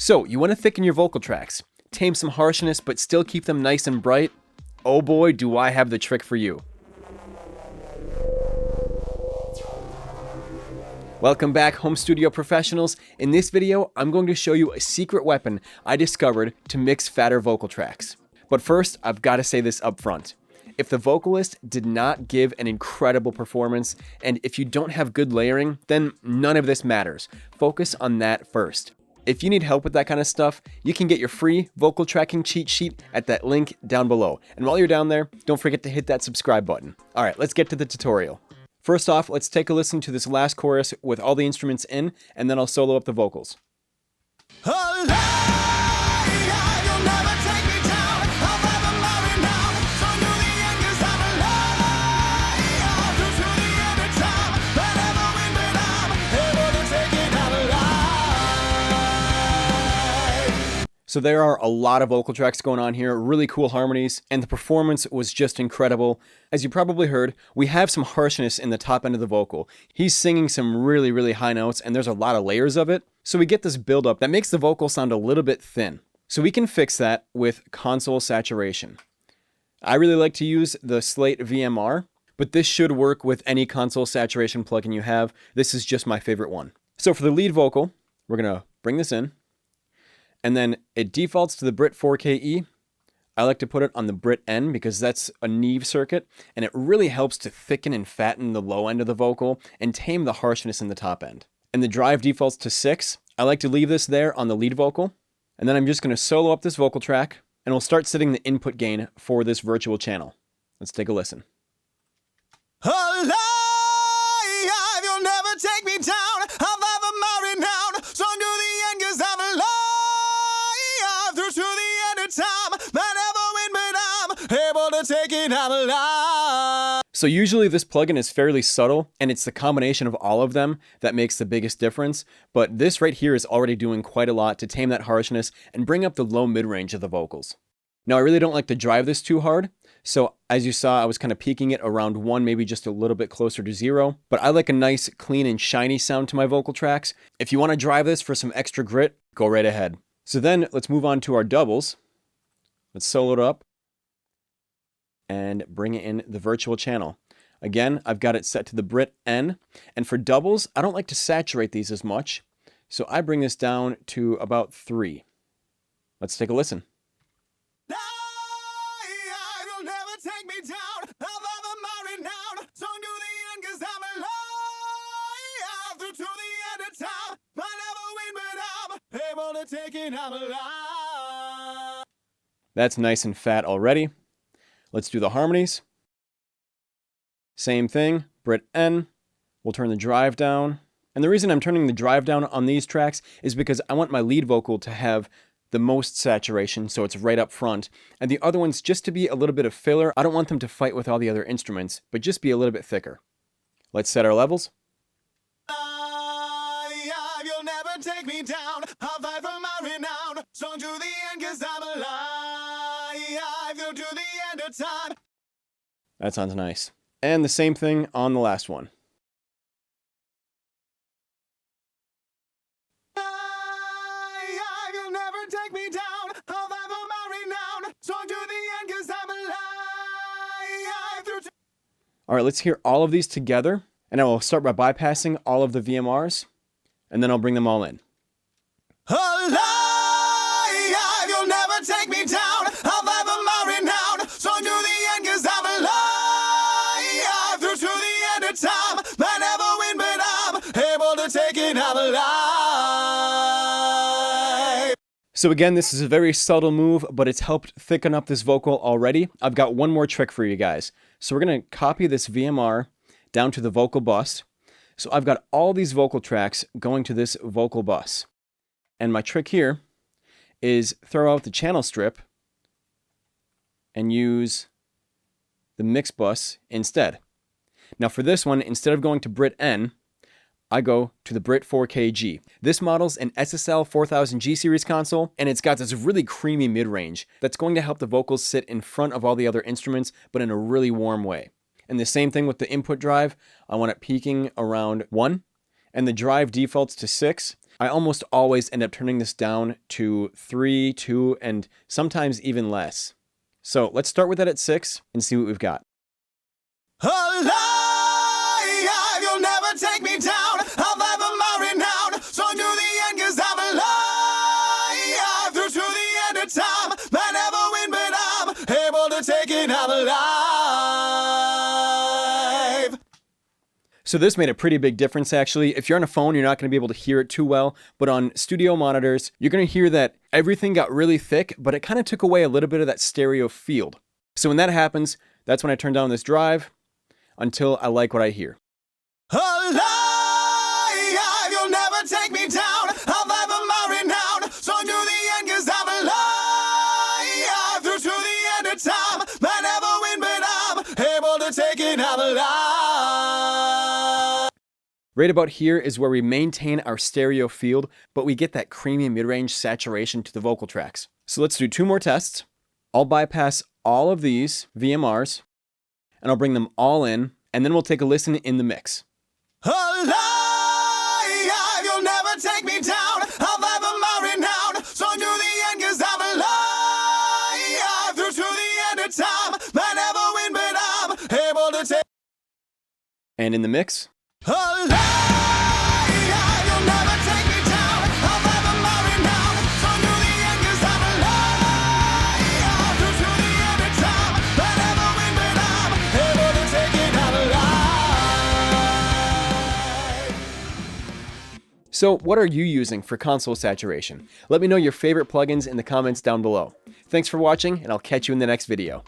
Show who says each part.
Speaker 1: So, you want to thicken your vocal tracks, tame some harshness, but still keep them nice and bright? Oh boy, do I have the trick for you. Welcome back, home studio professionals. In this video, I'm going to show you a secret weapon I discovered to mix fatter vocal tracks. But first, I've got to say this up front. If the vocalist did not give an incredible performance, and if you don't have good layering, then none of this matters. Focus on that first. If you need help with that kind of stuff, you can get your free vocal tracking cheat sheet at that link down below. And while you're down there, don't forget to hit that subscribe button. All right, let's get to the tutorial. First off, let's take a listen to this last chorus with all the instruments in, and then I'll solo up the vocals. So there are a lot of vocal tracks going on here, really cool harmonies, and the performance was just incredible. As you probably heard, we have some harshness in the top end of the vocal. He's singing some really, really high notes, and there's a lot of layers of it. So we get this buildup that makes the vocal sound a little bit thin. So we can fix that with console saturation. I really like to use the Slate VMR, but this should work with any console saturation plugin you have. This is just my favorite one. So for the lead vocal, we're gonna bring this in. And then it defaults to the Brit 4KE. I like to put it on the Brit N because that's a Neve circuit, and it really helps to thicken and fatten the low end of the vocal and tame the harshness in the top end. And the drive defaults to 6. I like to leave this there on the lead vocal. And then I'm just going to solo up this vocal track, and we'll start setting the input gain for this virtual channel. Let's take a listen.
Speaker 2: Alive, you'll never take me down. I've ever married now. Strong to the end, 'cause I'm alive. Through to the end of time. I never win, but I'm able to take it. I'm alive.
Speaker 1: So usually this plugin is fairly subtle, and it's the combination of all of them that makes the biggest difference. But this right here is already doing quite a lot to tame that harshness and bring up the low mid-range of the vocals. Now, I really don't like to drive this too hard. So as you saw, I was kind of peaking it around 1, maybe just a little bit closer to 0. But I like a nice, clean, and shiny sound to my vocal tracks. If you want to drive this for some extra grit, go right ahead. So then let's move on to our doubles. Let's solo it up and bring it in the virtual channel. Again, I've got it set to the Brit N. And for doubles, I don't like to saturate these as much. So I bring this down to about 3. Let's take a listen.
Speaker 2: Take me down. I've ever married now. Strong to the end, 'cause I'm alive. Through to the end of time. I never win, but I'm able to take it. I'm alive.
Speaker 1: That's nice and fat already. Let's do the harmonies. Same thing, Brit N. We'll turn the drive down. And the reason I'm turning the drive down on these tracks is because I want my lead vocal to have the most saturation, so it's right up front, and the other ones just to be a little bit of filler. I don't want them to fight with all the other instruments, but just be a little bit thicker. Let's set our levels.
Speaker 2: You'll never take me down. I'll fight for my renown. Strong to the end, 'cause I'm alive. Through to the end of time.
Speaker 1: That sounds nice. And the same thing on the last one.
Speaker 2: Take me down, I'll ever marry now. Strong to the end, 'cause I'm alive.
Speaker 1: All right, let's hear all of these together, and I will start by bypassing all of the VMRs, and then I'll bring them all in.
Speaker 2: Alive, you'll never take me down. I'll ever marry now. Strong to the end, 'cause I'm alive. Through to the end of time. I never win, but I'm able to take it. I'm alive.
Speaker 1: So again, this is a very subtle move, but it's helped thicken up this vocal already. I've got one more trick for you guys. So we're going to copy this VMR down to the vocal bus. So I've got all these vocal tracks going to this vocal bus. And my trick here is throw out the channel strip and use the mix bus instead. Now for this one, instead of going to Brit N, I go to the Brit 4KG. This model's an SSL 4000G series console, and it's got this really creamy mid-range that's going to help the vocals sit in front of all the other instruments, but in a really warm way. And the same thing with the input drive. I want it peaking around 1, and the drive defaults to 6. I almost always end up turning this down to 3, 2, and sometimes even less. So let's start with that at 6 and see what we've got.
Speaker 2: Alive, you'll never take me down. I'll fight for my renown. Strong to the end, 'cause I'm alive. Through to the end of time. Might never win, but I'm able to take it. I'm alive.
Speaker 1: So this made a pretty big difference, actually. If you're on a phone, you're not going to be able to hear it too well, but on studio monitors, you're going to hear that everything got really thick, but it kind of took away a little bit of that stereo field. So when that happens, that's when I turn down this drive until I like what I hear.
Speaker 2: Alive, you'll never take me down. I'll fight for my renown. Strong to the end, 'cause I'm alive. Through to the end of time. Might never win, but I'm able to take it. I'm alive.
Speaker 1: Right about here is where we maintain our stereo field, but we get that creamy mid-range saturation to the vocal tracks. So let's do 2 more tests. I'll bypass all of these VMRs, and I'll bring them all in, and then we'll take a listen in the mix.
Speaker 2: Alive, you'll never take me down. I'll fight for my renown. Strong to the end, 'cause I'm alive. Through to the end of time. Might never win, but I'm able to take.
Speaker 1: And in the mix.
Speaker 2: Alive, you'll never take me down. I'll fight for my renown. Strong to the end, 'cause I'm alive. Through to the end of time. Might never win, but I'm able to take it. I'm alive.
Speaker 1: So what are you using for console saturation? Let me know your favorite plugins in the comments down below. Thanks for watching, and I'll catch you in the next video.